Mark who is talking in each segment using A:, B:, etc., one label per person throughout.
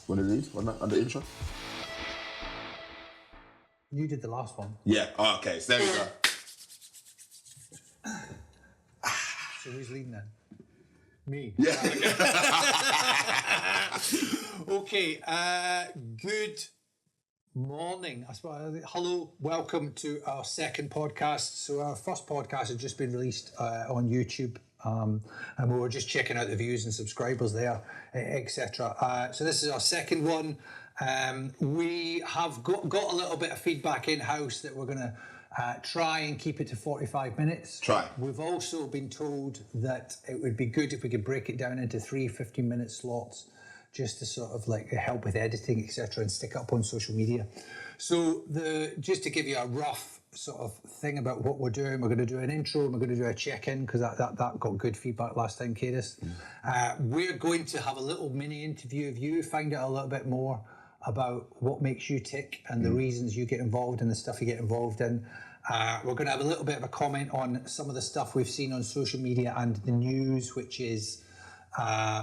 A: Want to read on the intro?
B: You did the last one.
A: Yeah. Oh, okay. So there we go.
B: So who's leading then? Me.
A: Yeah.
B: Okay. Good morning. I suppose. Hello. Welcome to our second podcast. So our first podcast has just been released on YouTube. And we were just checking out the views and subscribers there, etc. So this is our second one. We have got a little bit of feedback in-house that we're going to try and keep it to 45 minutes. We've also been told that it would be good if we could break it down into 3 15-minute slots, just to sort of like help with editing, etc., and stick it up on social media. So just to give you a rough sort of thing about what we're doing, we're going to do an intro and we're going to do a check-in because that got good feedback last time, Kadus. We're going to have a little mini interview of you, find out a little bit more about what makes you tick and the reasons you get involved and the stuff you get involved in. We're going to have a little bit of a comment on some of the stuff we've seen on social media and the news, which is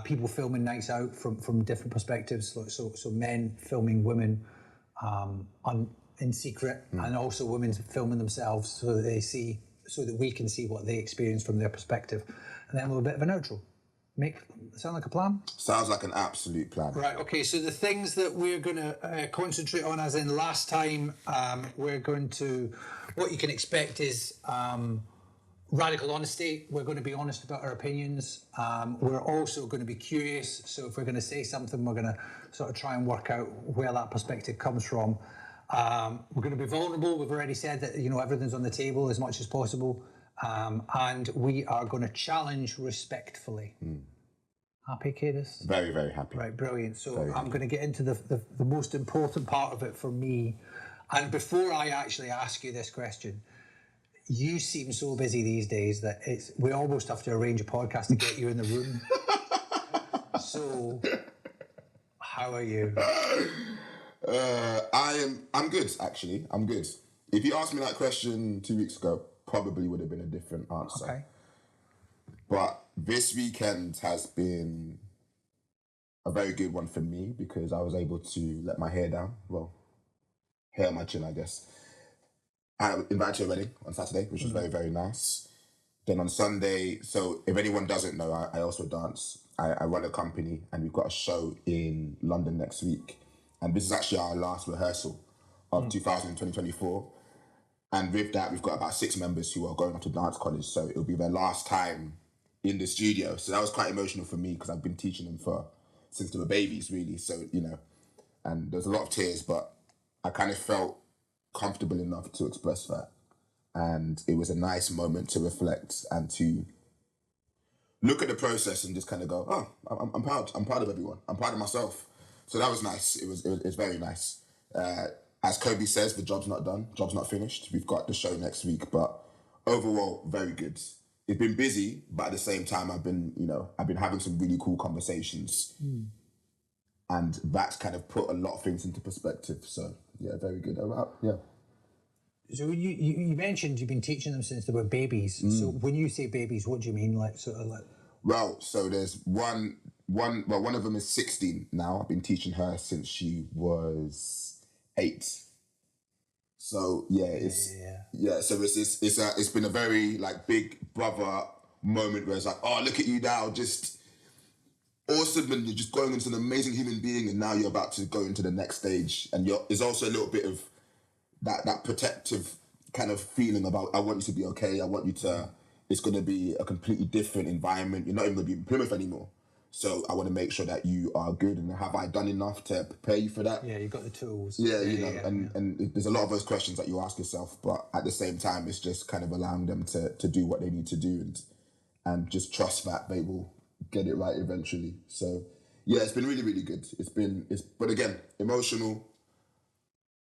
B: people filming nights out from different perspectives. So men filming women in secret, and also women filming themselves so that we can see what they experience from their perspective. And then we'll have a bit of an outro. Sound like a plan?
A: Sounds like an absolute plan.
B: Right, okay, so the things that we're going to concentrate on, as in last time, what you can expect is radical honesty. We're going to be honest about our opinions. We're also going to be curious, so if we're going to say something, we're going to sort of try and work out where that perspective comes from. We're going to be vulnerable. We've already said that, everything's on the table as much as possible. And we are going to challenge respectfully. Happy, Kadus?
A: Very, very happy.
B: Right, brilliant. So I'm going to get into the most important part of it for me. And before I actually ask you this question, you seem so busy these days that we almost have to arrange a podcast to get you in the room. So, how are you?
A: I'm good, actually. I'm good. If you asked me that question 2 weeks ago, probably would have been a different answer.
B: Okay.
A: But this weekend has been a very good one for me because I was able to let my hair down. Well, hair on my chin, I guess. I invited to a wedding on Saturday, which was very, very nice. Then on Sunday, so if anyone doesn't know, I also dance. I run a company and we've got a show in London next week. And this is actually our last rehearsal of 2024. And with that, we've got about 6 members who are going off to dance college. So it'll be their last time in the studio. So that was quite emotional for me because I've been teaching them since they were babies, really. So, and there's a lot of tears, but I kind of felt comfortable enough to express that. And it was a nice moment to reflect and to look at the process and just kind of go, oh, I'm proud. I'm proud of everyone. I'm proud of myself. So that was nice. It was very nice. As Kobe says, the job's not done. Job's not finished. We've got the show next week, but overall, very good. It's been busy, but at the same time, I've been having some really cool conversations. And that's kind of put a lot of things into perspective. So yeah, very good. Yeah.
B: So you mentioned you've been teaching them since they were babies. So when you say babies, what do you mean?
A: Well, so there's one of them is 16 now. I've been teaching her since she was 8. So so it's been a very big brother moment where it's like, oh, look at you now, just awesome, and you're just going into an amazing human being, and now you're about to go into the next stage, and there's also a little bit of that protective kind of feeling about, I want you to be okay, I want you to, it's going to be a completely different environment, you're not even going to be in Plymouth anymore. So I want to make sure that you are good, and have I done enough to prepare you for that?
B: Yeah, you've got the tools.
A: And there's a lot of those questions that you ask yourself, but at the same time, it's just kind of allowing them to do what they need to do and just trust that they will get it right eventually. So yeah, it's been really, really good. But again, emotional,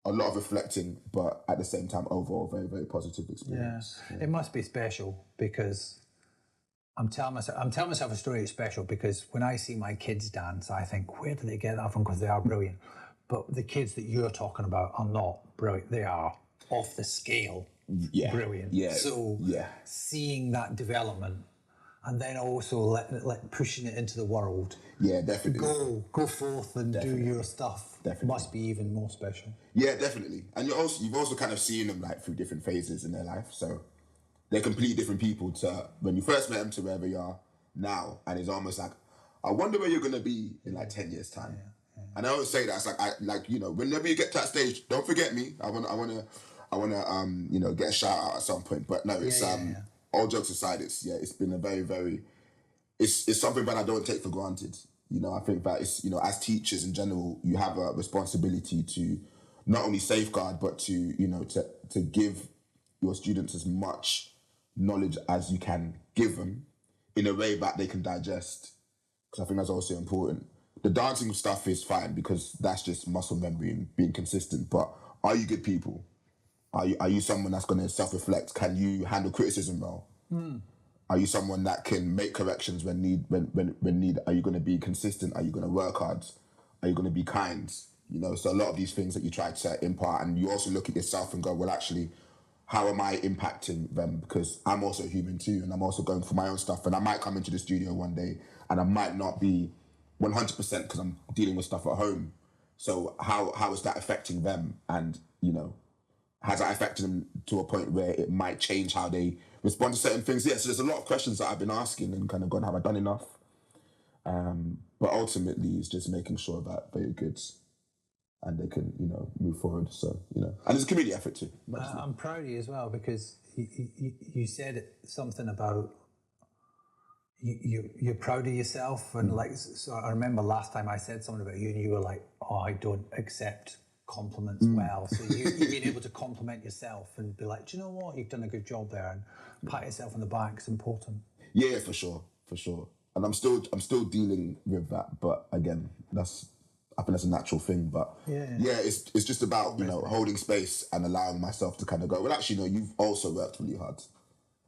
A: a lot of reflecting, but at the same time, overall, very, very positive experience.
B: Yeah. It must be special because I'm telling myself a story that's special because when I see my kids dance, I think, where do they get that from? Because they are brilliant. But the kids that you're talking about are not brilliant. They are off the scale brilliant.
A: Yeah.
B: So seeing that development and then also let pushing it into the world.
A: Yeah, definitely.
B: Go forth and do your stuff.
A: Definitely.
B: Must be even more special.
A: Yeah, definitely. And you've also kind of seen them like through different phases in their life. So they're completely different people to when you first met them to wherever you are now. And it's almost like, I wonder where you're gonna be in like 10 years time. Yeah. And I always say that, it's like whenever you get to that stage, don't forget me. I wanna get a shout out at some point. But no, it's all jokes aside, it's been a very, very, it's something that I don't take for granted. I think that it's, as teachers in general, you have a responsibility to not only safeguard, but to give your students as much knowledge as you can give them in a way that they can digest. Because I think that's also important. The dancing stuff is fine because that's just muscle memory and being consistent. But are you good people? Are you someone that's going to self-reflect? Can you handle criticism well? Are you someone that can make corrections when need? Are you going to be consistent? Are you going to work hard? Are you going to be kind? So a lot of these things that you try to impart, and you also look at yourself and go, well, actually, how am I impacting them? Because I'm also human too, and I'm also going for my own stuff. And I might come into the studio one day, and I might not be 100% because I'm dealing with stuff at home. So how is that affecting them? And has that affected them to a point where it might change how they respond to certain things? Yeah, so there's a lot of questions that I've been asking and kind of going, have I done enough? But ultimately, it's just making sure that they're good and they can, move forward. So, and it's a community effort too.
B: I'm proud of you as well because you said something about you're proud of yourself. And so I remember last time I said something about you and you were like, oh, I don't accept compliments well. So you've been able to compliment yourself and be like, do you know what? You've done a good job there, and pat yourself on the back is important.
A: Yeah, for sure. And I'm still dealing with that. But again, I think that's a natural thing. But it's just about, holding space and allowing myself to kind of go, well, actually, no, you've also worked really hard.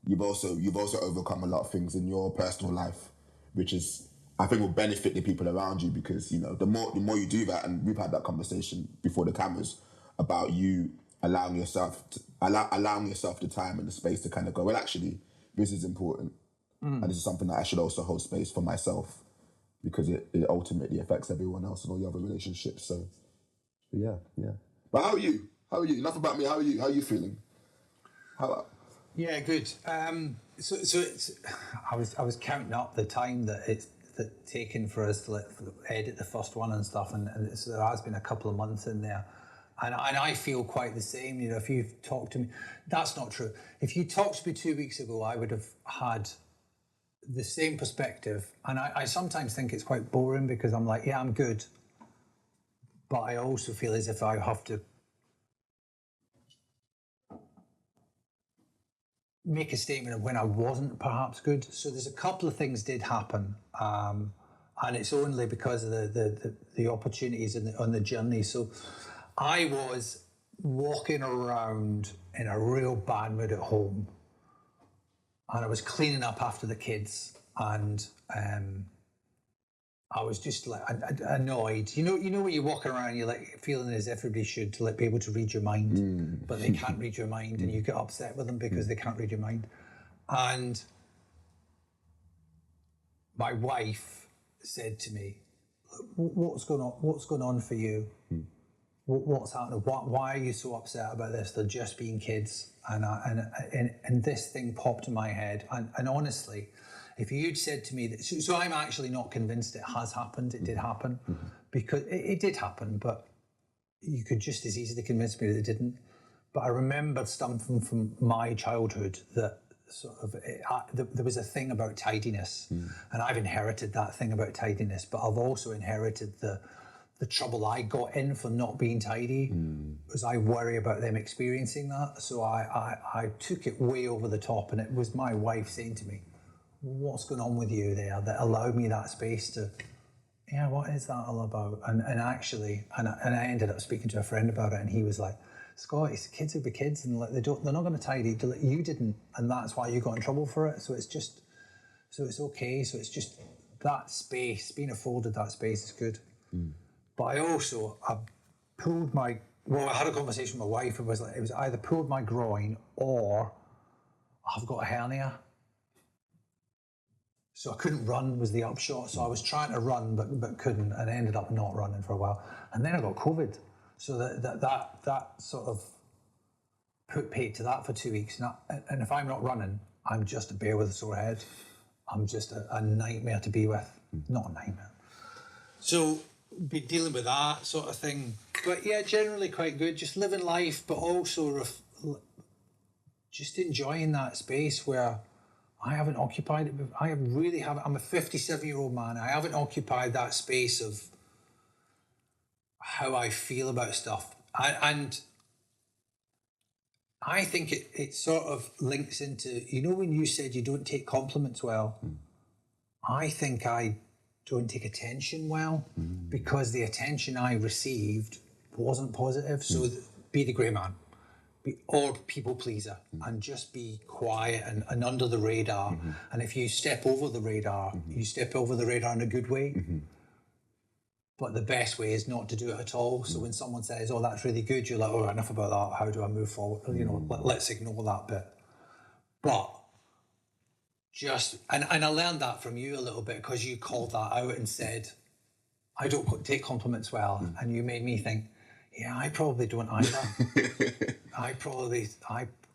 A: You've also overcome a lot of things in your personal life, which is, I think, will benefit the people around you because, the more you do that, and we've had that conversation before the cameras about you allowing yourself the time and the space to kind of go, well, actually, this is important. And this is something that I should also hold space for myself because it ultimately affects everyone else and all the other relationships. So, yeah. But how are you? Enough about me. How are you? How are you feeling?
B: Yeah, good. So it's, I was counting up the time that it's taken for us to edit the first one and stuff, and so there has been a couple of months in there. And I feel quite the same. If you've talked to me, that's not true. If you talked to me 2 weeks ago, I would have had the same perspective. And I sometimes think it's quite boring because I'm like, yeah, I'm good. But I also feel as if I have to make a statement of when I wasn't perhaps good. So there's a couple of things did happen. And it's only because of the opportunities on the journey. So I was walking around in a real bad mood at home. And I was cleaning up after the kids, and I was just like annoyed. You know when you're walking around, you're like feeling as if everybody should to be able to read your mind, but they can't read your mind, and you get upset with them because they can't read your mind. And my wife said to me, "What's going on? What's going on for you? What's happening? Why are you so upset about this? They're just being kids." And this thing popped in my head. And honestly, if you'd said to me that, so I'm actually not convinced it has happened. It did happen because it did happen, but you could just as easily convince me that it didn't. But I remembered something from my childhood that there was a thing about tidiness, and I've inherited that thing about tidiness, but I've also inherited the trouble I got in for not being tidy was I worry about them experiencing that. So I took it way over the top, and it was my wife saying to me, "What's going on with you there?" that allowed me that space to, what is that all about? And actually, and I ended up speaking to a friend about it, and he was like, "Scott, it's kids will be kids, and they're not going to tidy. You didn't, and that's why you got in trouble for it. So it's okay. So it's just that space, being afforded that space is good." But I pulled I had a conversation with my wife. It was either pulled my groin or I've got a hernia. So I couldn't run was the upshot. So I was trying to run, but couldn't, and I ended up not running for a while. And then I got COVID. So that sort of put paid to that for 2 weeks. And if I'm not running, I'm just a bear with a sore head. I'm just a nightmare to be with. Not a nightmare. So be dealing with that sort of thing. But yeah, generally quite good. Just living life, but also just enjoying that space where I haven't occupied it. I really haven't. I'm a 57-year-old man. I haven't occupied that space of how I feel about stuff. And I think it sort of links into, when you said you don't take compliments well, I think I don't take attention well because the attention I received wasn't positive. So be the grey man. Or people pleaser and just be quiet and under the radar. And if you step over the radar, you step over the radar in a good way. But the best way is not to do it at all. So when someone says, "Oh, that's really good," you're like, "Oh, enough about that. How do I move forward?" Let's ignore that bit. But and I learned that from you a little bit because you called that out and said, "I don't take compliments well," and you made me think, yeah, I probably don't either. I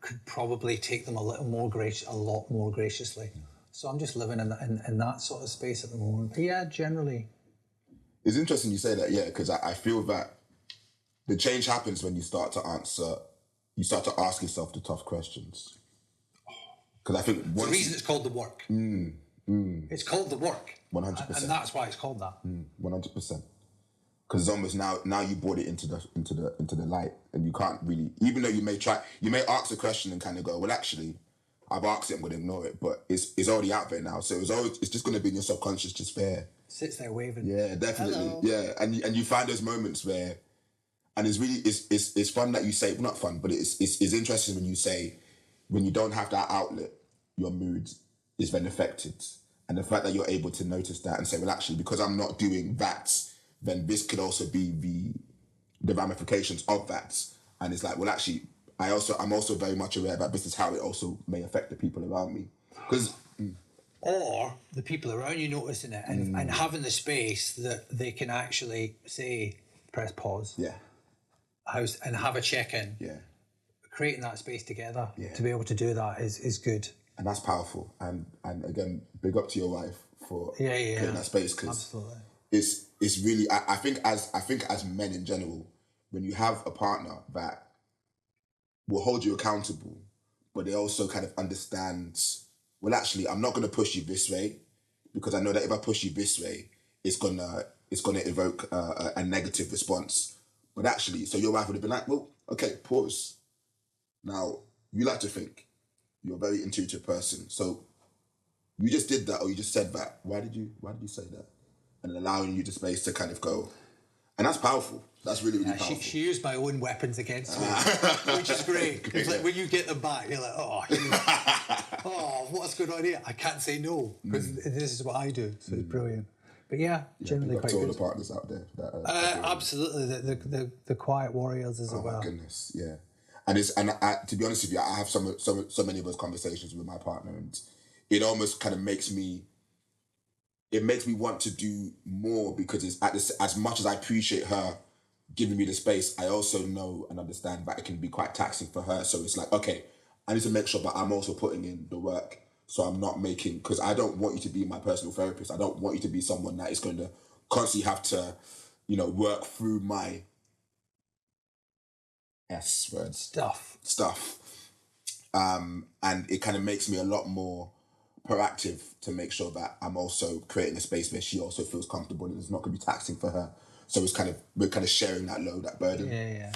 B: could probably take them a lot more graciously. So I'm just living in that sort of space at the moment. But yeah, generally.
A: It's interesting you say that, yeah, because I feel that the change happens when you start to ask yourself the tough questions. Because I think
B: the reason it's called the work. It's called the work.
A: 100%.
B: And that's why it's called that.
A: 100%. Because it's almost now you brought it into the light, and you can't really, even though you may ask a question and kind of go, well, actually, I've asked it, I'm going to ignore it, but it's already out there now, so it's just going to be in your subconscious, just there.
B: Sits there waving.
A: Yeah, definitely.
B: Hello.
A: Yeah, and you find those moments where, and it's really it's fun that you say, well, not fun, but it's interesting when you say, when you don't have that outlet, your mood is then affected, and the fact that you're able to notice that and say, well, actually, because I'm not doing that, then this could also be the ramifications of that. And it's like, well, actually, I'm also very much aware that this is how it also may affect the people around me.
B: Or the people around you noticing it and having the space that they can actually say, press pause.
A: Yeah.
B: And have a check-in.
A: Yeah.
B: Creating that space together to be able to do that is good.
A: And that's powerful. And again, big up to your wife for creating that space, because
B: absolutely.
A: It's really, I think as men in general, when you have a partner that will hold you accountable, but they also kind of understands, well, actually, I'm not going to push you this way, because I know that if I push you this way, it's gonna evoke a negative response. But actually, so your wife would have been like, well, okay, pause. Now, you like to think. You're a very intuitive person. So you just did that, or you just said that. Why did you say that? And allowing you the space to kind of go. And that's powerful. That's really, really powerful.
B: She used my own weapons against me, which is great. It's like when you get them back, you're like, oh, what's going on here? I can't say no, because this is what I do. So it's brilliant. But yeah, generally quite good.
A: All the partners out there.
B: Absolutely, the quiet warriors as well.
A: Oh my goodness, yeah. And to be honest with you, I have so many of those conversations with my partner, and it almost kind of makes me want to do more, because it's as much as I appreciate her giving me the space, I also know and understand that it can be quite taxing for her. So it's like, okay, I need to make sure that I'm also putting in the work. So I'm not because I don't want you to be my personal therapist. I don't want you to be someone that is going to constantly have to, work through my S word stuff. And it kind of makes me a lot more proactive to make sure that I'm also creating a space where she also feels comfortable and it's not going to be taxing for her. So we're kind of sharing that load, that burden.
B: Yeah.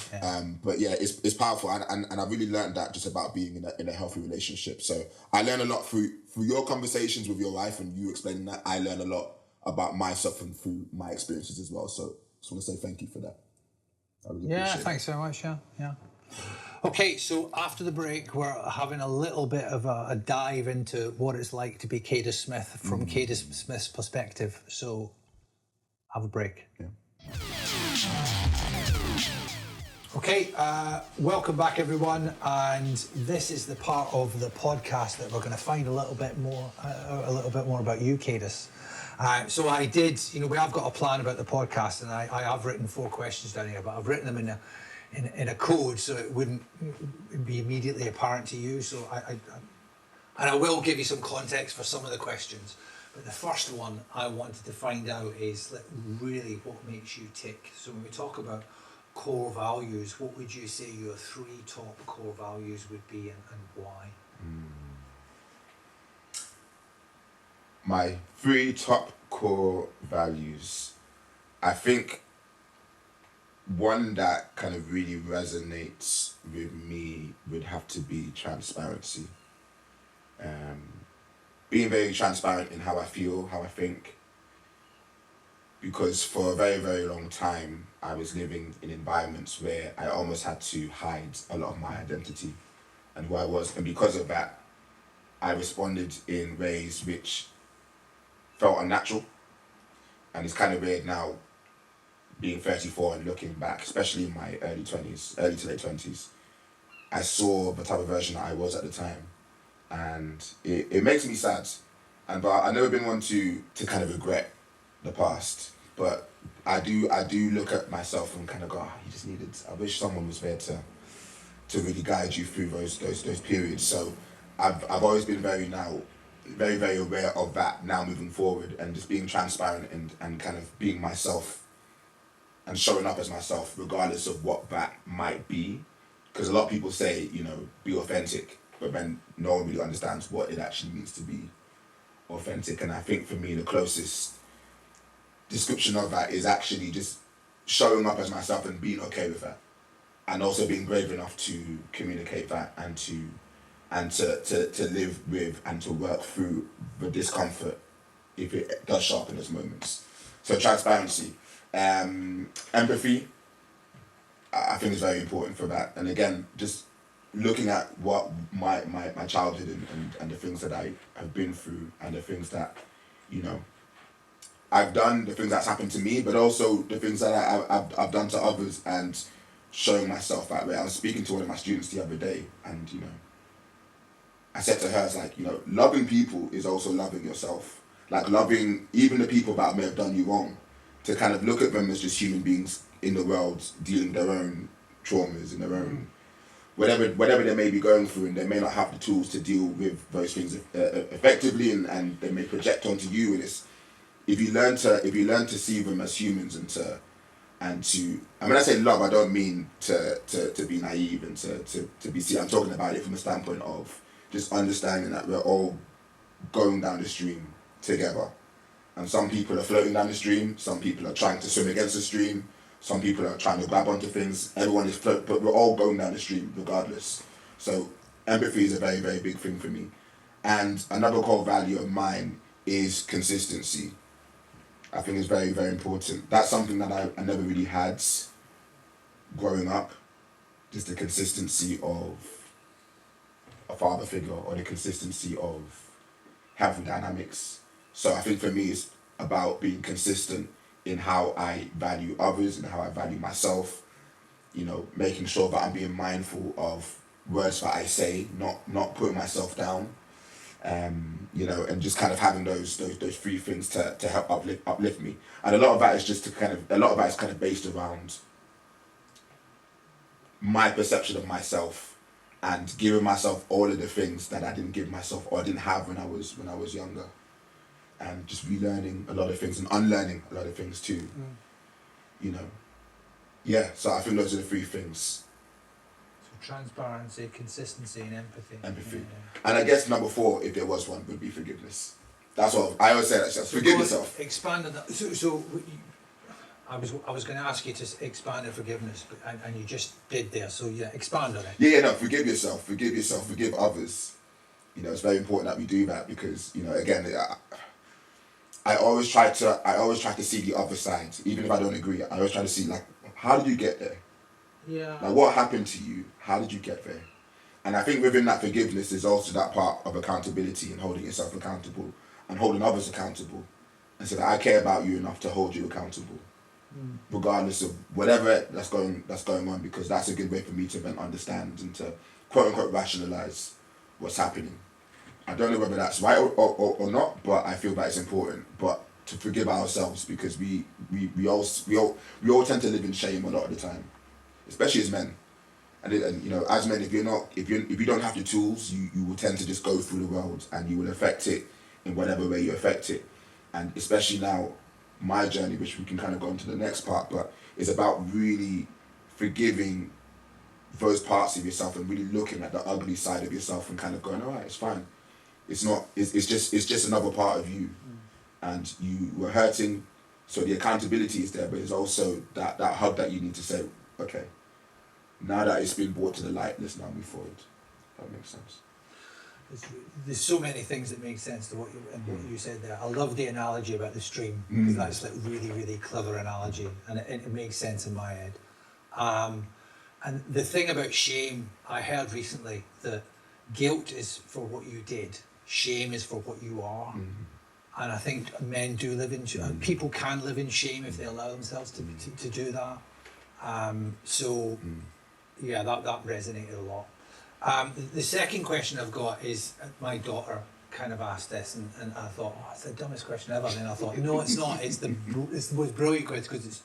A: But yeah, it's powerful, and I really learned that just about being in a healthy relationship. So I learn a lot through your conversations with your wife and you explaining that. I learn a lot about myself and through my experiences as well. So I just want to say thank you for that. I really appreciate
B: thanks very much. Yeah. Okay, so after the break, we're having a little bit of a dive into what it's like to be Kadus Smith from Kadus Smith's perspective. So have a break.
A: Yeah.
B: Okay, welcome back everyone, and this is the part of the podcast that we're going to find a little bit more about you, Kadus. So I did, we have got a plan about the podcast, and I have written 4 questions down here, but I've written them in a code so it wouldn't be immediately apparent to you. So I will give you some context for some of the questions. But the first one I wanted to find out is really what makes you tick. So when we talk about core values, what would you say your 3 top core values would be, and why?
A: My 3 top core values. I think one that kind of really resonates with me would have to be transparency. Being very transparent in how I feel, how I think. Because for a very, very long time, I was living in environments where I almost had to hide a lot of my identity and who I was. And because of that, I responded in ways which felt unnatural. And it's kind of weird now, being 34 and looking back, especially in my early to late 20s, I saw the type of version that I was at the time. And it makes me sad. But I've never been one to kind of regret the past. But I do look at myself and kind of go, you just needed, I wish someone was there to really guide you through those periods. So I've always been very, very aware of that now moving forward, and just being transparent and kind of being myself and showing up as myself regardless of what that might be. Because a lot of people say, be authentic, but then no one really understands what it actually means to be authentic. And I think for me, the closest description of that is actually just showing up as myself and being okay with that, and also being brave enough to communicate that and to live with and to work through the discomfort if it does show up in those moments. So transparency, empathy, I think is very important for that. And again, just looking at what my childhood and the things that I have been through, and the things that I've done, the things that's happened to me, but also the things that I've done to others, and showing myself that way. I was speaking to one of my students the other day, and I said to her, it's like, loving people is also loving yourself. Like loving even the people that may have done you wrong, to kind of look at them as just human beings in the world, dealing their own traumas and their own whatever they may be going through, and they may not have the tools to deal with those things effectively, and they may project onto you. And it's, if you learn to see them as humans, and when I say love, I don't mean to be naive and to be I'm talking about it from the standpoint of just understanding that we're all going down the stream together. And some people are floating down the stream, some people are trying to swim against the stream, some people are trying to grab onto things. Everyone is floating, but we're all going down the stream regardless. So empathy is a very, very big thing for me. And another core value of mine is consistency. I think it's very, very important. That's something that I never really had growing up. Just the consistency of a father figure, or the consistency of healthy dynamics. So I think for me, it's about being consistent in how I value others and how I value myself. Making sure that I'm being mindful of words that I say, not putting myself down. And just kind of having those 3 things to help uplift me. And a lot of that is kind of based around my perception of myself, and giving myself all of the things that I didn't give myself, or I didn't have when I was younger, and just relearning a lot of things and unlearning a lot of things too. So I think those are the 3 things.
B: Transparency, consistency, and empathy.
A: Yeah. And I guess number 4, if there was one, would be forgiveness. That's what I always say. That forgive yourself.
B: Expand on that. So I was going to ask you to expand on forgiveness, but and you just did there. So yeah, expand on it.
A: Yeah. Forgive yourself. Forgive others. It's very important that we do that, because again, I always try to see the other side, even if I don't agree. I always try to see, like, how did you get there?
B: Yeah.
A: Like, what happened to you? How did you get there? And I think within that forgiveness is also that part of accountability, and holding yourself accountable and holding others accountable. And so that I care about you enough to hold you accountable. regardless of whatever that's going on, because that's a good way for me to then understand and to quote unquote rationalize what's happening. I don't know whether that's right or not, but I feel that it's important. But to forgive ourselves, because we all tend to live in shame a lot of the time, especially as men. And you know, as men, if you don't have the tools, you will tend to just go through the world and you will affect it in whatever way you affect it. And especially now, my journey, which we can kind of go into the next part, but is about really forgiving those parts of yourself and really looking at the ugly side of yourself and kind of going, all right, it's fine. It's not. It's just another part of you, and you were hurting. So the accountability is there, but there's also that hug that you need to say, okay, now that it's been brought to the light, let's now move forward. That makes sense.
B: There's so many things that make sense to what you said there. I love the analogy about the stream, because that's like really, really clever analogy, and it makes sense in my head. And the thing about shame, I heard recently that guilt is for what you did, shame is for what you are. And I think men do live in people can live in shame if they allow themselves to do that. Yeah, that resonated a lot. The second question I've got is, my daughter kind of asked this, and I thought, oh, it's the dumbest question ever. And then I thought, no, it's not. It's the most brilliant question, because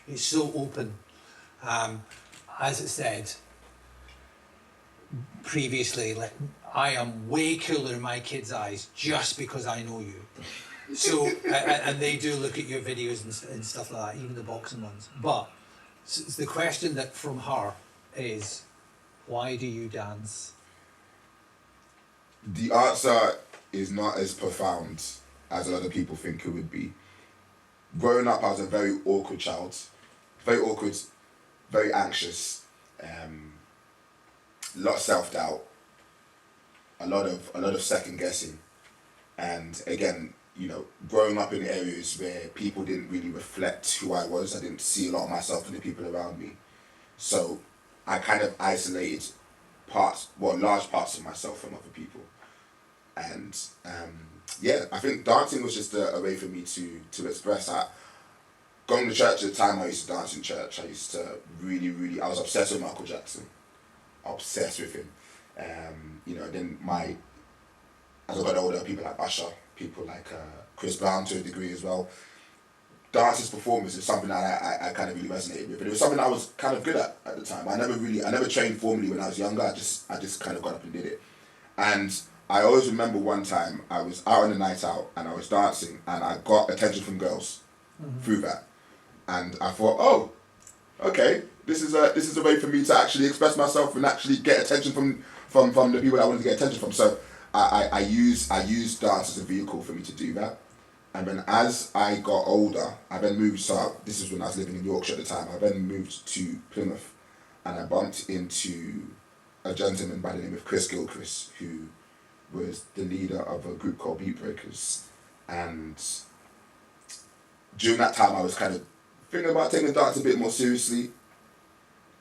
B: it's so open. As it said previously, like, I am way cooler in my kids' eyes just because I know you. So, and they do look at your videos and stuff like that, even the boxing ones. But the question that from her is, why do you dance?
A: The answer is not as profound as a lot of people think it would be. Growing up, I was a very awkward child. Very awkward, very anxious, a lot of self-doubt, a lot of second guessing. And again, you know, growing up in areas where people didn't really reflect who I was, I didn't see a lot of myself in the people around me. So I kind of isolated large parts of myself from other people. And yeah, I think dancing was just a way for me to express that. Going to church at the time, I used to dance in church. I used to really, I was obsessed with Michael Jackson. Obsessed with him. You know, then as I got older, people like Usher, people like Chris Brown to a degree as well. Dance's performance is something that I kind of really resonated with. And it was something I was kind of good at the time. I never trained formally when I was younger. I just kind of got up and did it. And I always remember one time I was out on a night out and I was dancing and I got attention from girls through that. And I thought, oh, okay, this is a way for me to actually express myself and actually get attention from the people that I wanted to get attention from. So I use dance as a vehicle for me to do that. And then as I got older, I then moved, so this is when I was living in Yorkshire at the time, I then moved to Plymouth and I bumped into a gentleman by the name of Chris Gilchrist, who was the leader of a group called Beat Breakers. And during that time I was kind of thinking about taking dance a bit more seriously.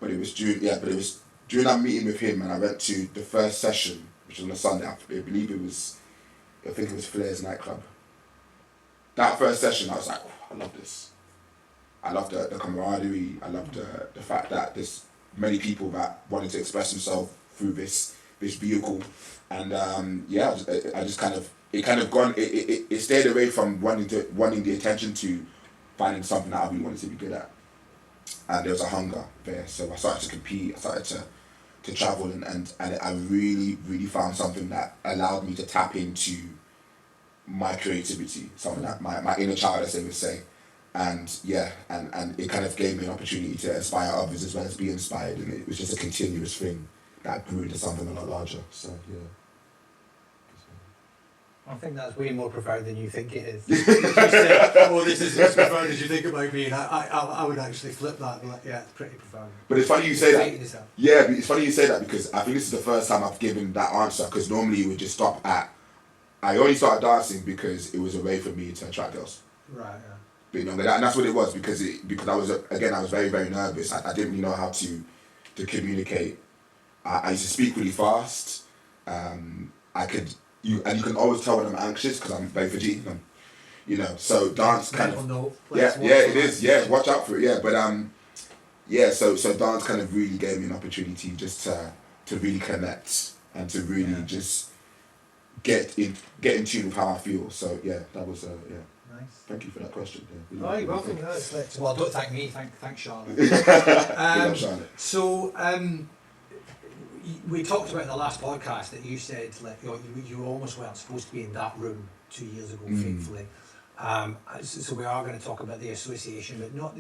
A: But it was during that meeting with him, and I went to the first session, which was on a Sunday. I think it was Flair's nightclub. That first session, I was like, oh, I love this. I love the camaraderie. I love the fact that there's many people that wanted to express themselves through this vehicle. And yeah, I just kind of, it stayed away from wanting the attention to finding something that I really wanted to be good at. And there was a hunger there. So I started to compete, I started to travel, and I really, really found something that allowed me to tap into my creativity, something that my inner child, as they would say. And yeah, and it kind of gave me an opportunity to inspire others as well as be inspired, and it was just a continuous thing that grew into something a lot larger. So yeah.
B: I think that's way more profound than you think it is. You said, oh, this is as profound as you think it might be, and I would actually flip that and be like, yeah, it's pretty profound.
A: But it's funny you say that. Yeah, it's funny you say that, because I think this is the first time I've given that answer, because normally it would just stop at, I only started dancing because it was a way for me to attract girls.
B: Right, yeah.
A: But, you know, and that's what it was, because I was very, very nervous. I didn't really know how to communicate. I used to speak really fast. You can always tell when I'm anxious because I'm very fidgety. you know. So dance kind of
B: Let's
A: it is. Yeah, watch out for it. Yeah, but so dance kind of really gave me an opportunity just to really connect and to really just get in tune with how I feel. So yeah, that was
B: Nice.
A: Thank you for that question. Yeah,
B: Oh, you're welcome. Well, don't thank me. Thanks, Charlotte.
A: Charlotte.
B: So we talked about in the last podcast that you said like you almost weren't supposed to be in that room 2 years ago, faithfully. So we are going to talk about the association, but not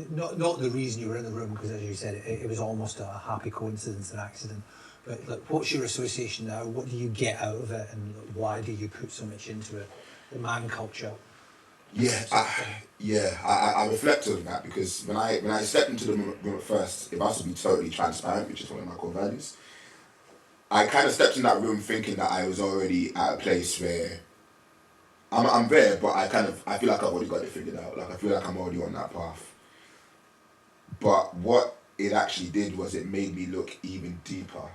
B: the reason you were in the room, because as you said, it was almost a happy coincidence, an accident. But like, what's your association now? What do you get out of it, and why do you put so much into it? The man culture.
A: I reflected on that, because when I stepped into the room at first, if I was to be totally transparent, which is one of my core values, I kind of stepped in that room thinking that I was already at a place where I'm there, but I feel like I've already got it figured out. Like I feel like I'm already on that path. But what it actually did was it made me look even deeper,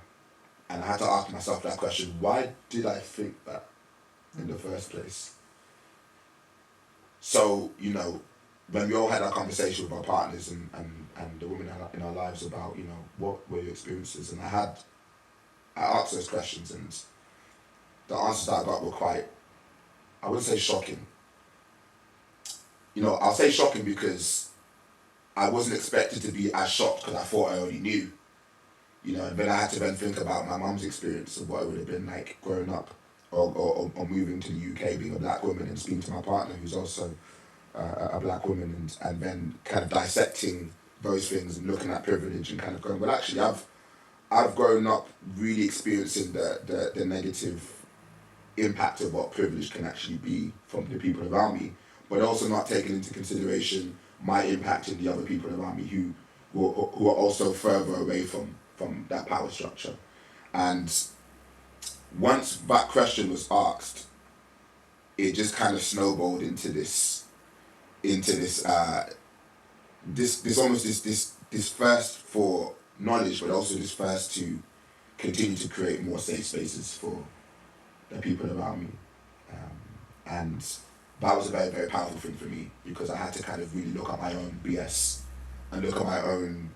A: and I had to ask myself that question: why did I think that in the first place? So, you know, when we all had our conversation with our partners and the women in our lives about, you know, what were your experiences, and I asked those questions, and the answers that I got were quite, I wouldn't say shocking. You know, I'll say shocking because I wasn't expected to be as shocked, because I thought I already knew. You know, and then I had to then think about my mum's experience of what it would have been like growing up or moving to the UK, being a black woman, and speaking to my partner who's also a black woman, and then kind of dissecting those things and looking at privilege and kind of going, well, actually, I've grown up really experiencing the negative impact of what privilege can actually be from the people around me, but also not taking into consideration my impact in the other people around me who are also further away from that power structure. And once that question was asked, it just kind of snowballed into this thirst for knowledge, but also this thirst to continue to create more safe spaces for the people around me. And that was a very, very powerful thing for me, because I had to kind of really look at my own BS and look at my own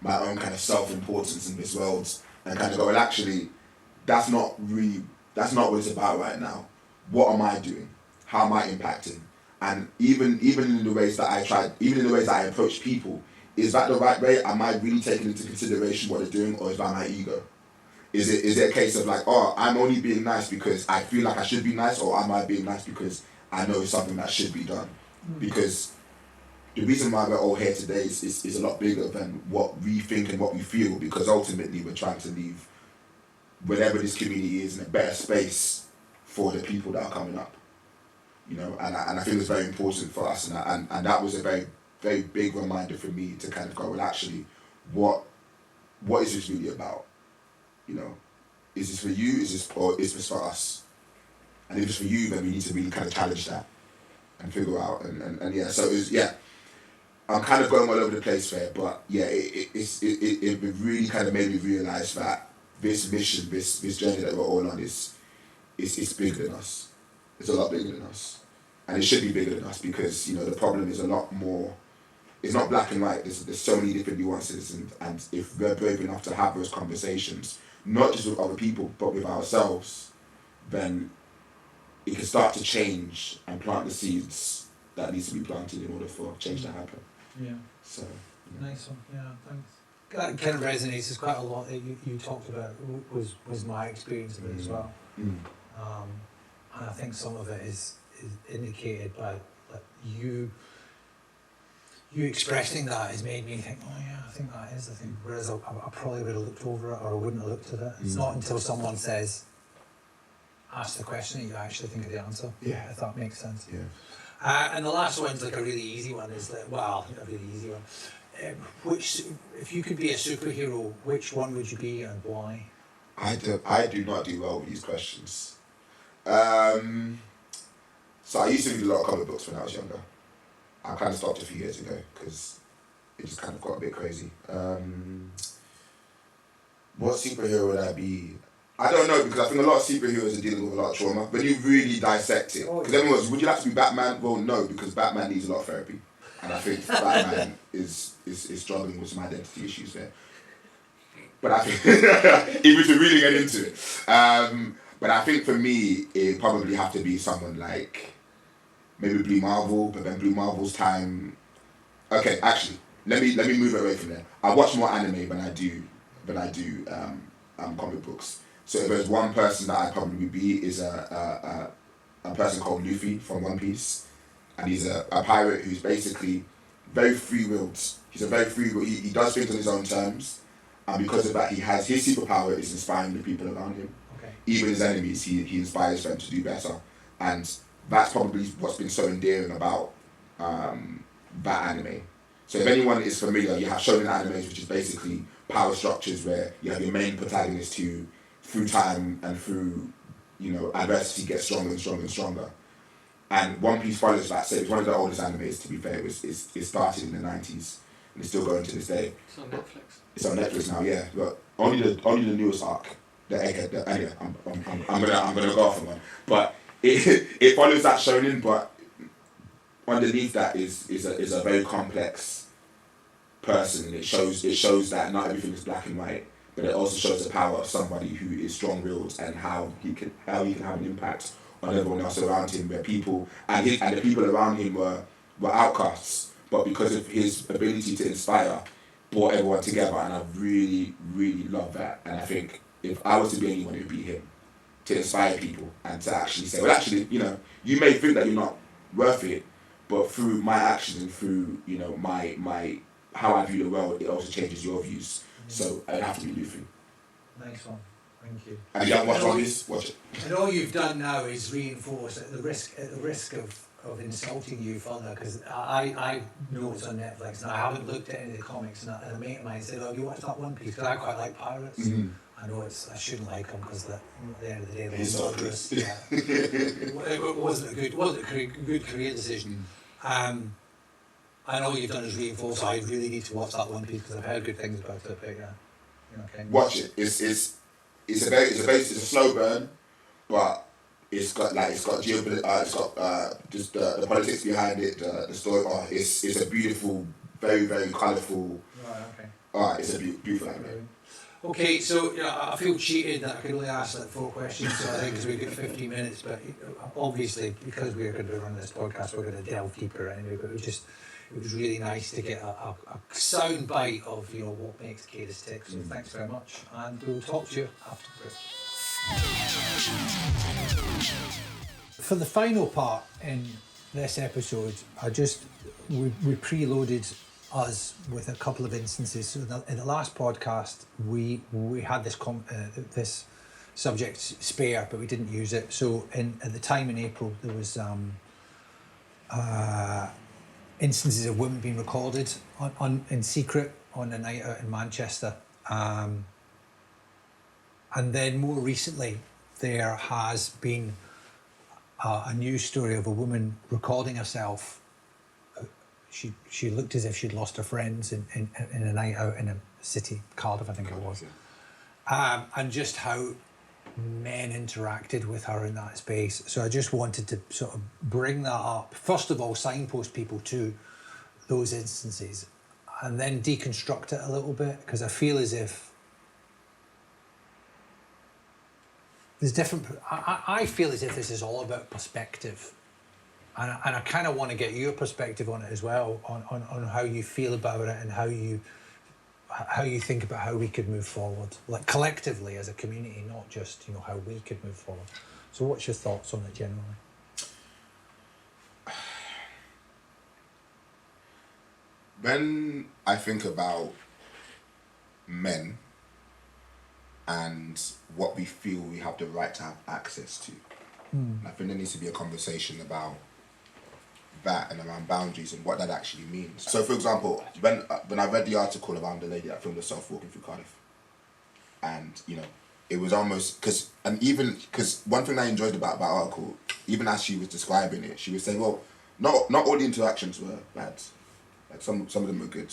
A: kind of self-importance in this world, and kind of go, well, actually, that's not what it's about right now. What am I doing? How am I impacting? And even in the ways that I approach people, is that the right way? Am I really taking into consideration what they're doing, or is that my ego? Is it a case of like, oh, I'm only being nice because I feel like I should be nice, or am I being nice because I know it's something that should be done? Because the reason why we're all here today is a lot bigger than what we think and what we feel, because ultimately we're trying to leave whatever this community is in a better space for the people that are coming up. You know, and I think it's very important for us, and that was a very, very big reminder for me to kind of go, well, actually, what is this really about? You know, is this for you? Or is this for us? And if it's for you, then we need to really kind of challenge that and figure out and yeah. So I'm kind of going all over the place there, but yeah, it really kind of made me realize that this mission, this journey that we're all on is bigger than us. It's a lot bigger than us, and it should be bigger than us, because, you know, the problem is a lot more. It's not black and white. There's so many different nuances, and if we're brave enough to have those conversations, not just with other people but with ourselves, then it can start to change and plant the seeds that needs to be planted in order for change to happen.
B: Yeah.
A: So
B: nice one. Yeah, thanks. That kind of resonates. There's quite a lot that you talked about was my experience of it as well. And I think some of it is indicated by you expressing that has made me think, oh yeah, I think that is the thing. Whereas I probably would have looked over it, or I wouldn't have looked at it. It's not until someone says, ask the question, that you actually think of the answer.
A: Yeah.
B: If that makes sense.
A: Yeah.
B: And the last one's like a really easy one. Is that, well, a really easy one. Which, if you could be a superhero, which one would you be and why?
A: I do not do well with these questions. So I used to read a lot of comic books when I was younger. I kind of stopped a few years ago because it just kind of got a bit crazy. What superhero would I be? I don't know, because I think a lot of superheroes are dealing with a lot of trauma. When you really dissect it, because everyone goes, would you like to be Batman? Well, no, because Batman needs a lot of therapy. And I think Batman is struggling with some identity issues there. But I think, even to really get into it. But I think for me, it'd probably have to be someone like maybe Blue Marvel, but then Blue Marvel's time. Okay, actually, let me move away from there. I watch more anime than I do comic books. So if there's one person that I'd probably be is a person called Luffy from One Piece, and he's a pirate who's basically very free-willed. He's a very free-willed. He does things on his own terms, and because of that, he has his superpower is inspiring the people around him.
B: Okay. Even
A: his enemies, he inspires them to do better, and that's probably what's been so endearing about that anime. So if anyone is familiar, you have shonen animes, which is basically power structures where you have your main protagonist who, through time and through, adversity, gets stronger and stronger and stronger. And One Piece follows that. So it's one of the oldest animes, to be fair. It started in the 90s and it's still going to this day.
C: It's on Netflix.
A: It's on Netflix now, yeah. But only the newest arc, the Egghead. Anyway, I'm gonna go off on one. But it follows that shonen, but underneath that is a very complex person. It shows that not everything is black and white, but it also shows the power of somebody who is strong-willed and how he can have an impact on everyone else around him. Where people and the people around him were outcasts, but because of his ability to inspire, brought everyone together. And I really, really love that. And I think if I was to be anyone, it would be him, to inspire people and to actually say, well, actually, you may think that you're not worth it, but through my actions and through my how I view the world, it also changes your views. So I'd have to be Luffy.
B: Nice one, thank you.
A: And you haven't watched One Piece? Watch it.
B: And all you've done now is reinforce at the risk of insulting you further, because I know it's on Netflix and I haven't looked at any of the comics, and a mate of mine said, "Oh, you watched that One Piece?" Because I quite like pirates. Mm-hmm. I know I shouldn't like them because at the end of the day they're dangerous. Yeah, it wasn't a good career decision. I know you've done is reinforce. I really need to watch that One Piece because I've heard good things about it. But yeah,
A: watch it. It's a slow burn, but it's got geopolitics. It's got just the politics behind it. The story. It's a beautiful, very very colourful.
B: Right. Okay.
A: It's a beautiful anime.
B: Okay, so I feel cheated that I could only ask 4 questions. So I think because we've got 15 minutes, but obviously because we're going to run this podcast, we're going to delve deeper anyway. But it was really nice to get a sound bite of what makes Kadus tick. So thanks very much, and we'll talk to you after the break. For the final part in this episode, we preloaded us with a couple of instances. So in the last podcast, we had this subject spare, but we didn't use it. So at the time in April, there was instances of women being recorded in secret on a night out in Manchester. And then more recently, there has been a news story of a woman recording herself. She looked as if she'd lost her friends in a night out in a city, Cardiff, I think it was. And just how men interacted with her in that space. So I just wanted to sort of bring that up. First of all, signpost people to those instances, and then deconstruct it a little bit, because I feel as if there's different. I feel as if this is all about perspective. And I kind of want to get your perspective on it as well, on how you feel about it and how you think about how we could move forward, like collectively as a community, not just how we could move forward. So what's your thoughts on it generally?
A: When I think about men and what we feel we have the right to have access to, I think there needs to be a conversation about that and around boundaries and what that actually means. So, for example, when I read the article around the lady that filmed herself walking through Cardiff, and it was almost because one thing I enjoyed about that article, even as she was describing it, she was saying, well, not all the interactions were bad, like some of them were good,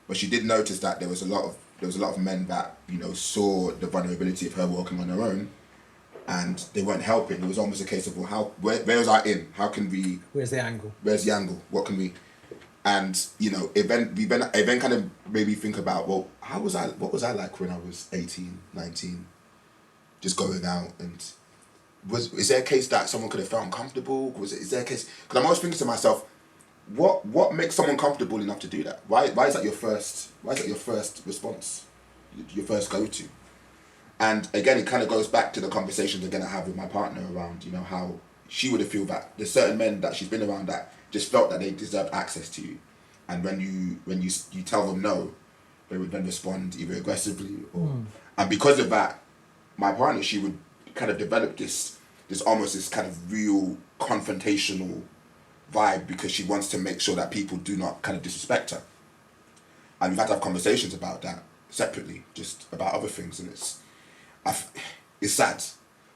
A: but she did notice that there was a lot of there was a lot of men that, you know, saw the vulnerability of her walking on her own, and they weren't helping. It was almost a case of, well, where was our in? How can we?
B: Where's the angle?
A: What can we? And you know, it then kind of made me think about, well, what was I like when I was 18, 19, just going out, and is there a case that someone could have felt uncomfortable? Is there a case? Because I'm always thinking to myself, what makes someone comfortable enough to do that? Why is that your first response, your first go to? And again, it kind of goes back to the conversations again I have with my partner around, you know, how she would have feel that there's certain men that she's been around that just felt that they deserved access to you, and when you tell them no, they would then respond either aggressively or, and because of that, my partner, she would kind of develop this almost this kind of real confrontational vibe, because she wants to make sure that people do not kind of disrespect her. And we've had to have conversations about that separately, just about other things, and it's sad.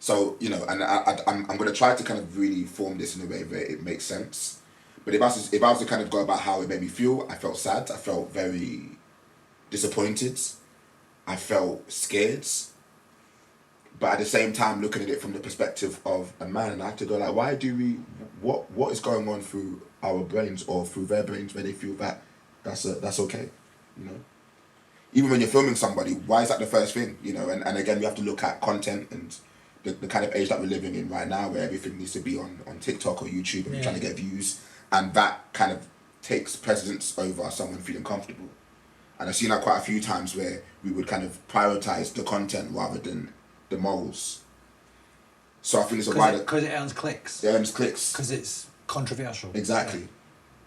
A: So, you know, and I'm going to try to kind of really form this in a way that it makes sense. But if I was to kind of go about how it made me feel, I felt sad. I felt very disappointed. I felt scared. But at the same time, looking at it from the perspective of a man, and I have to go like, why do we? What is going on through our brains or through their brains where they feel that that's okay, you know? Even when you're filming somebody, why is that the first thing, you know? And again, we have to look at content and the kind of age that we're living in right now, where everything needs to be on TikTok or YouTube, and you're trying to get views, and that kind of takes precedence over someone feeling comfortable. And I've seen that quite a few times where we would kind of prioritize the content rather than the morals. So I think it's a wider...
B: Because it earns clicks.
A: It earns clicks.
B: Because it's controversial.
A: Exactly. Yeah.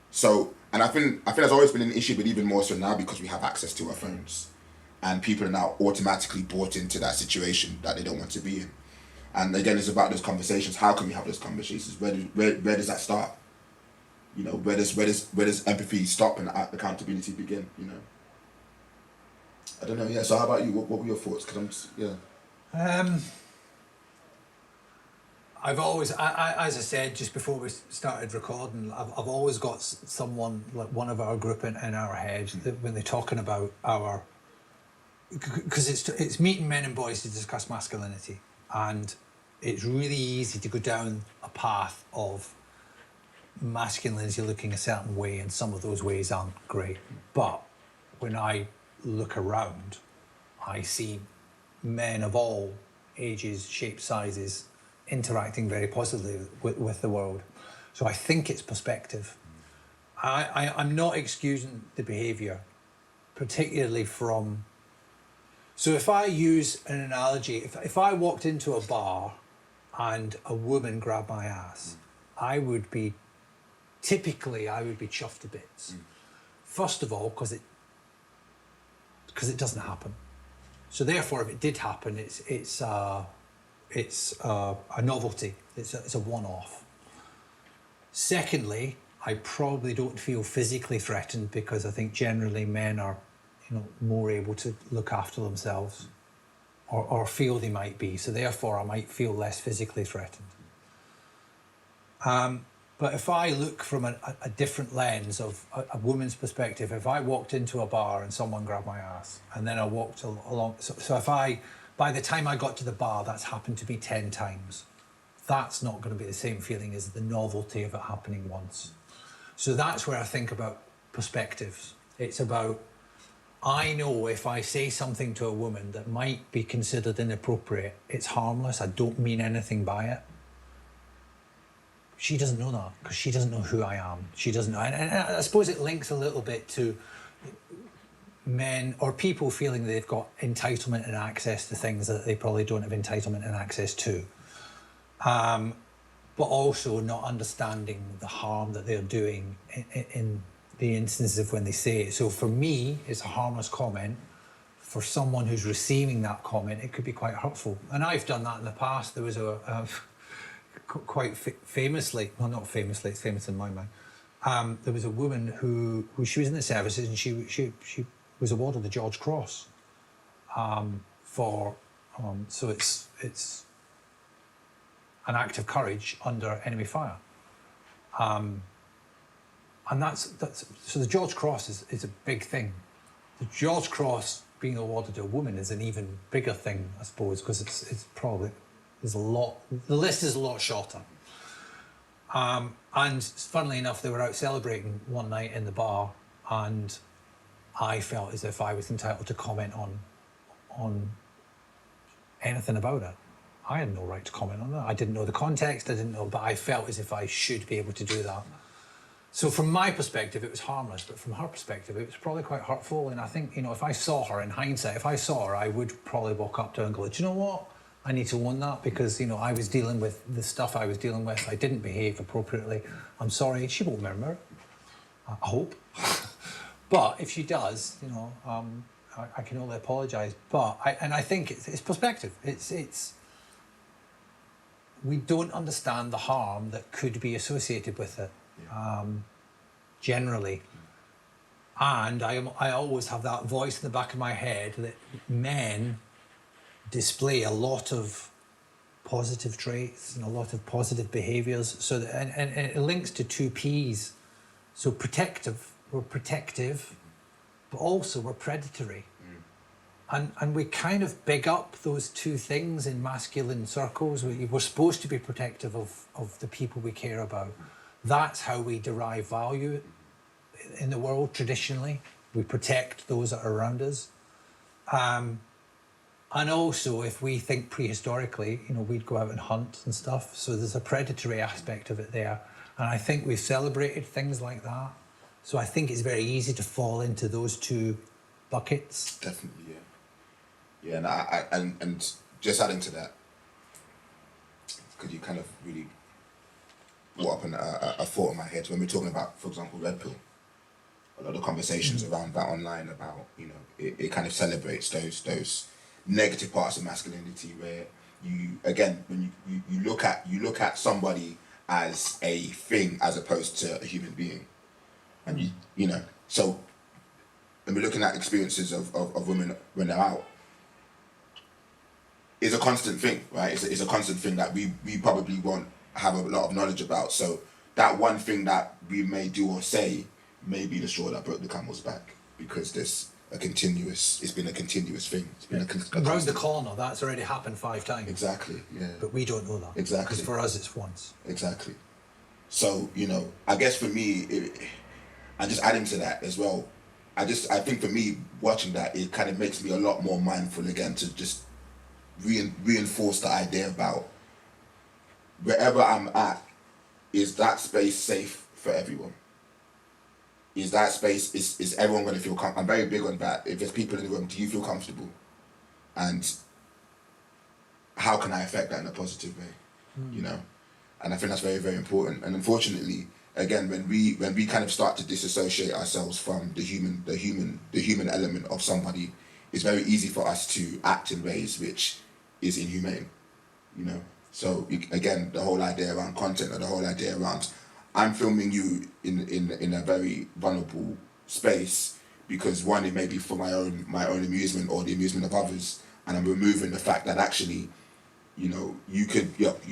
A: So, and I think there's always been an issue, but even more so now because we have access to our phones. And people are now automatically brought into that situation that they don't want to be in. And again, it's about those conversations. How can we have those conversations? Where does that start? You know, where does empathy stop and accountability begin? You know, I don't know. Yeah. So how about you? What were your thoughts? Because
B: I've always, as I said just before we started recording, I've always got someone like one of our group in our heads that when they're talking about our, because it's meeting men and boys to discuss masculinity, and it's really easy to go down a path of masculinity looking a certain way, and some of those ways aren't great. But when I look around, I see men of all ages, shapes, sizes interacting very positively with the world. So I think it's perspective. I'm not excusing the behaviour, particularly from... So if I use an analogy, if I walked into a bar and a woman grabbed my ass, I would be chuffed to bits. First of all, because it doesn't happen. So therefore, if it did happen, it's a novelty. It's a one-off. Secondly, I probably don't feel physically threatened because I think generally men are, you know, more able to look after themselves, or feel they might be. So therefore, I might feel less physically threatened. But if I look from a different lens of a woman's perspective, if I walked into a bar and someone grabbed my ass, and then I walked along, so if by the time I got to the bar, that's happened to be 10 times, that's not going to be the same feeling as the novelty of it happening once. So that's where I think about perspectives. It's about, I know if I say something to a woman that might be considered inappropriate, it's harmless, I don't mean anything by it. She doesn't know that, because she doesn't know who I am. She doesn't know. And I suppose it links a little bit to men or people feeling they've got entitlement and access to things that they probably don't have entitlement and access to. But also not understanding the harm that they're doing in the instances of when they say it. So for me, it's a harmless comment. For someone who's receiving that comment, it could be quite hurtful. And I've done that in the past. There was quite famously, well, not famously, it's famous in my mind. There was a woman who she was in the services, and she was awarded the George Cross so it's an act of courage under enemy fire. And that's so the George Cross is a big thing. The George Cross being awarded to a woman is an even bigger thing, I suppose, because it's probably, the list is a lot shorter. And funnily enough, they were out celebrating one night in the bar, and I felt as if I was entitled to comment on anything about it. I had no right to comment on that. I didn't know the context, I didn't know, but I felt as if I should be able to do that. So from my perspective, it was harmless, but from her perspective, it was probably quite hurtful. And I think, if I saw her in hindsight, if I saw her, I would probably walk up to her and go, do you know what? I need to own that because, I was dealing with the stuff I was dealing with. I didn't behave appropriately. I'm sorry. She won't remember it, I hope. But if she does, I can only apologise. But I think it's perspective. We don't understand the harm that could be associated with it. Generally, and I always have that voice in the back of my head that men display a lot of positive traits and a lot of positive behaviours. So that, and it links to two P's. So protective, we're protective, but also we're predatory. And we kind of big up those two things in masculine circles. We're supposed to be protective of the people we care about. That's how we derive value in the world traditionally. We protect those that are around us. And also, if we think prehistorically, we'd go out and hunt and stuff. So there's a predatory aspect of it there. And I think we've celebrated things like that. So I think it's very easy to fall into those two buckets.
A: Definitely, yeah. Yeah, and just adding to that, because you kind of really brought up a thought in my head when we're talking about, for example, Red Pill. A lot of conversations around that online about, it kind of celebrates those negative parts of masculinity where when you look at somebody as a thing as opposed to a human being. And so when we're looking at experiences of women when they're out, is a constant thing, right? It's a constant thing that we probably won't have a lot of knowledge about. So that one thing that we may do or say may be the straw that broke the camel's back, because it's been a continuous thing. It's been
B: around the corner, that's already happened 5 times.
A: Exactly, yeah.
B: But we don't know that.
A: Exactly.
B: Because for us it's once.
A: Exactly. So, I guess for me, and just adding to that as well, I think for me, watching that, it kind of makes me a lot more mindful again to just reinforce the idea about wherever I'm at, is that space safe for everyone? Is that space, is everyone going to feel comfortable? I'm very big on that. If there's people in the room, do you feel comfortable? And how can I affect that in a positive way? And I think that's very, very important. And unfortunately, again, when we kind of start to disassociate ourselves from the human element of somebody, it's very easy for us to act in ways which is inhumane, So again, the whole idea around content, or the whole idea around, I'm filming you in a very vulnerable space because one, it may be for my own amusement or the amusement of others, and I'm removing the fact that actually, you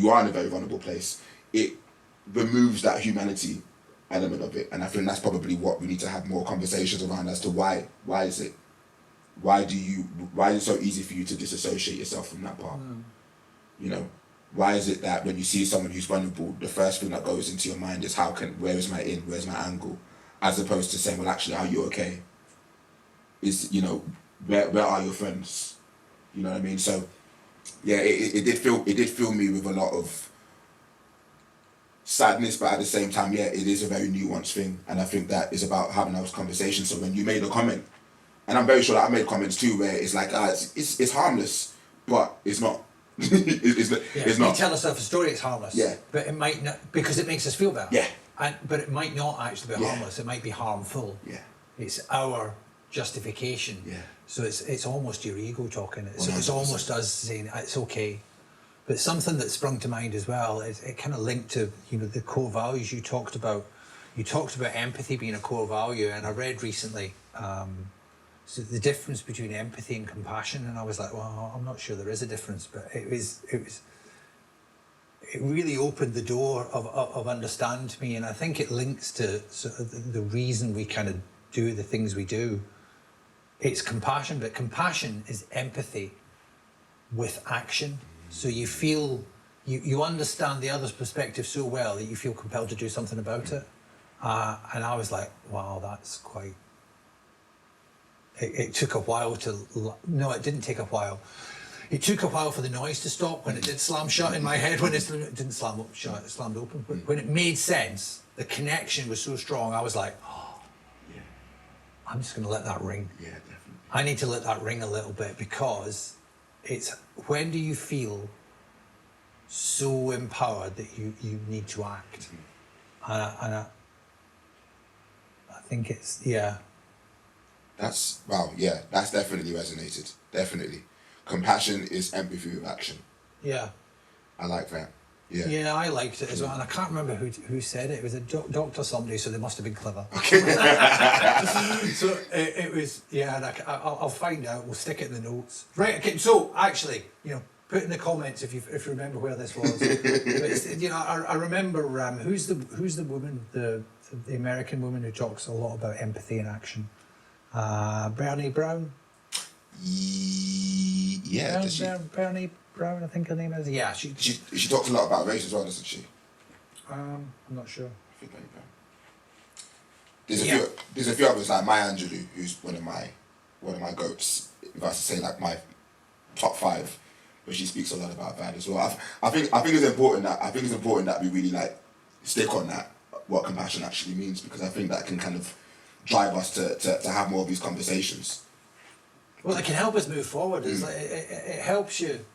A: are in a very vulnerable place. It removes that humanity element of it, and I think that's probably what we need to have more conversations around as to why is it so easy for you to disassociate yourself from that part? Why is it that when you see someone who's vulnerable, the first thing that goes into your mind is where is my where's my angle, as opposed to saying, well, actually, are you okay? Where are your friends? You know what I mean? So yeah, it did fill me with a lot of sadness, but at the same time, yeah, it is a very nuanced thing, and I think that is about having those conversations. So when you made a comment, and I'm very sure that I made comments too, where it's like, it's harmless, but it's not. it's not.
B: We tell ourselves a story, it's harmless.
A: Yeah.
B: But it might not, because it makes us feel better.
A: Yeah.
B: But it might not actually be harmless. It might be harmful.
A: Yeah.
B: It's our justification.
A: Yeah.
B: So it's almost your ego talking. It's
A: 100%.
B: almost us saying it's okay. But something that sprung to mind as well is it kind of linked to the core values you talked about. You talked about empathy being a core value, and I read recently. So the difference between empathy and compassion, and I was like, well, I'm not sure there is a difference, but it really opened the door of understand to me, and I think it links to sort of the reason we kind of do the things we do it's compassion, but compassion is empathy with action. So you feel, you understand the other's perspective so well that you feel compelled to do something about it. And I was like, wow, that's quite... It took a while to... No, it didn't take a while. It took a while for the noise to stop when it did slam shut in my head. When it didn't slam up shut, it slammed open. But when it made sense, the connection was so strong, I was like, oh, yeah, I'm just going to let that ring.
A: Yeah, definitely.
B: I need to let that ring a little bit, because it's, when do you feel so empowered that you need to act? And I think it's, yeah.
A: That's, wow, yeah, that's definitely resonated. Definitely. Compassion is empathy with action.
B: Yeah.
A: I like that. Yeah.
B: Yeah, I liked it as well. And I can't remember who said it. It was a doctor somebody, so they must have been clever.
A: Okay.
B: So it was, yeah, and I'll find out. We'll stick it in the notes. Right, okay, so actually, put in the comments if you remember where this was. But I remember, who's the woman, the American woman who talks a lot about empathy and action? Bernie Brown?
A: Yeah.
B: Bernie Brown, I think her name is. Yeah,
A: she talks a lot about race as well, doesn't she?
B: I'm not sure.
A: I think there's a few others like M.A.N, who's one of my goats. If I was to say like my top 5, but she speaks a lot about that as well. I think it's important that we really like stick on that, what compassion actually means, because I think that can kind of drive us to have more of these conversations.
B: Well, it can help us move forward. It's like, it helps you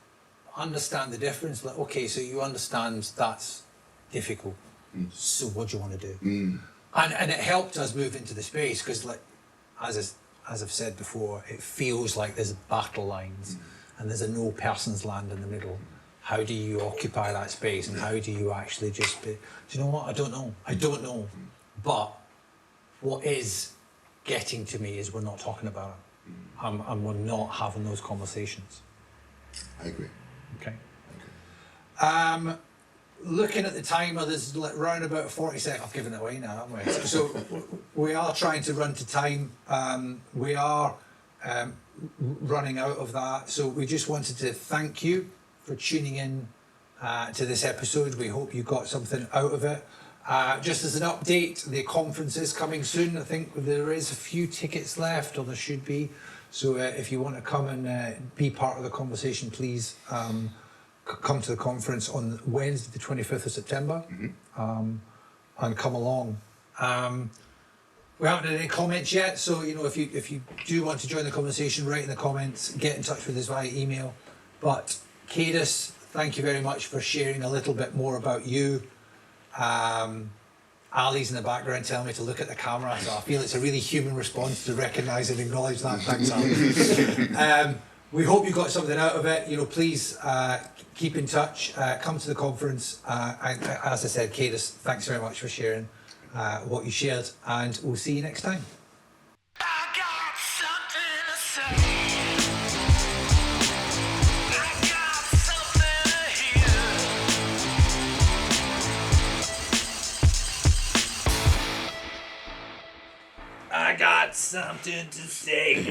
B: understand the difference. Like, okay, so you understand that's difficult. So what do you want to do? And it helped us move into the space, because, like, as I've said before, it feels like there's battle lines and there's a no person's land in the middle. How do you occupy that space, and how do you actually just be? Do you know what? I don't know. But what is getting to me is we're not talking about it. And we're not having those conversations.
A: I agree.
B: Okay. Looking at the timer, there's around about 40 seconds. I've given it away now, haven't we? So we are trying to run to time. We are running out of that. So we just wanted to thank you for tuning in to this episode. We hope you got something out of it. Just as an update, the conference is coming soon. I think there is a few tickets left, or there should be. So if you want to come and be part of the conversation, please come to the conference on Wednesday, the 25th of September, and come along. We haven't had any comments yet, so if you do want to join the conversation, write in the comments, get in touch with us via email. But Kadus, thank you very much for sharing a little bit more about you. Ali's in the background telling me to look at the camera, so I feel it's a really human response to recognise and acknowledge that. Thanks, Ali. We hope you got something out of it. Please keep in touch. Come to the conference. And as I said, Kadus, thanks very much for sharing what you shared, and we'll see you next time. I got something to say.